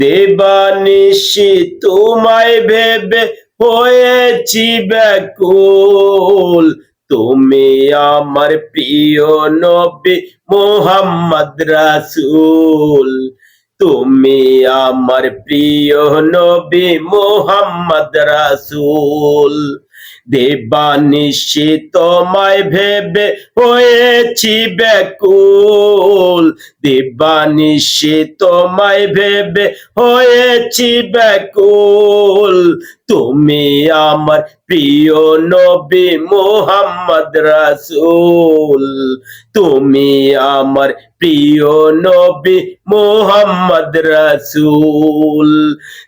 দেবানিশি তোমায় ভেবে হয়েছি ব্যাকুল। তুমি আমার প্রিয় নবী মুহাম্মদ রাসূল। তুমি আমার প্রিয় নবী মুহাম্মদ রাসূল। দেবানিশি তোমায় ভেবে হয়েছি ব্যাকুল। দেবানিশি তোমায় ভেবে হয়েছি ব্যাকুল। তুমি আমার প্রিয় নবী মুহাম্মদ রাসূল। তুমি আমার প্রিয় নবী মুহাম্মদ রাসূল।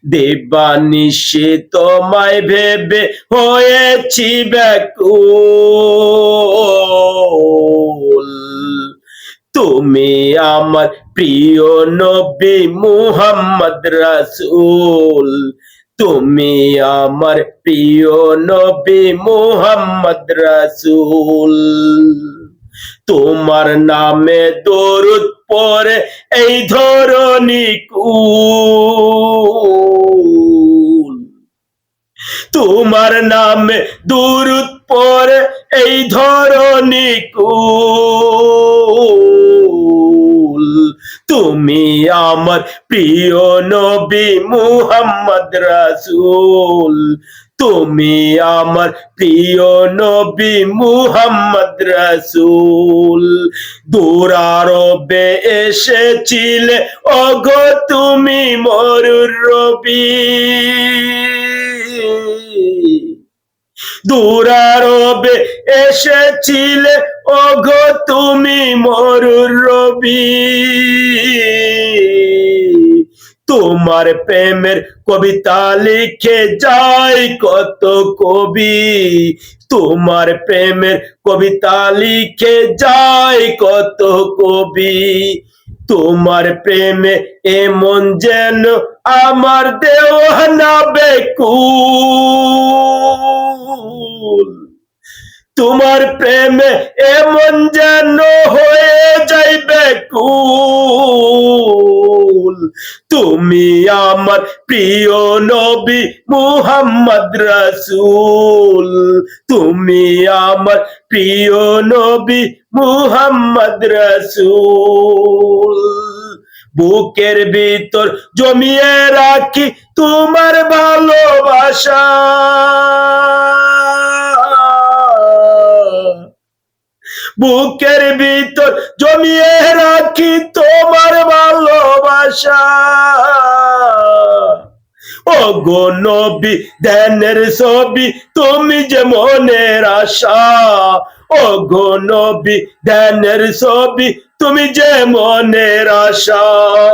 দেবানিশি তোমায় ভেবে হয়েছি ব্যাকুল। তুমি আমার প্রিয় নবী মুহাম্মদ রাসূল। তুমি আমার প্রিয় নবী মুহাম্মদ রাসূল। তোমার নামে দরুদ পড়ে এই ধরনী কুল। তোমার নামে দরুদ পড়ে এই ধরনী কুল। তুমি আমার প্রিয় নবী মুহাম্মদ রাসূল। তুমি আমার প্রিয় নবী মুহাম্মদ রাসূল। দূর আরবে এসেছিলে ওগো তুমি মরুর রবি। দূর আরবে এসেছিলে ওগো তুমি মরুর রবি। তোমার প্রেমের কবিতা লিখে যায় কত কবি। তোমার প্রেমের কবিতা লিখে যায় কত কবি। তোমার প্রেমে এমন যেন আমার দেওয়ানা বেকুল। তোমার প্রেমে এমন যেন হয়ে যায় বেকুল। তুমি আমার প্রিয় নবী মুহাম্মদ রাসূল। তুমি আমার প্রিয় নবী মুহাম্মদ রাসূল। বুকের ভিতর জমিয়ে রাখি তোমার ভালোবাসা। বুকের ভিতর জমিয়ে রাখি তোমার ভালোবাসা। ওগো নবী ধ্যানের ছবি তুমি যে মনের আশা। ওগো নবী ধ্যানের ছবি তুমি যে মনের আশা।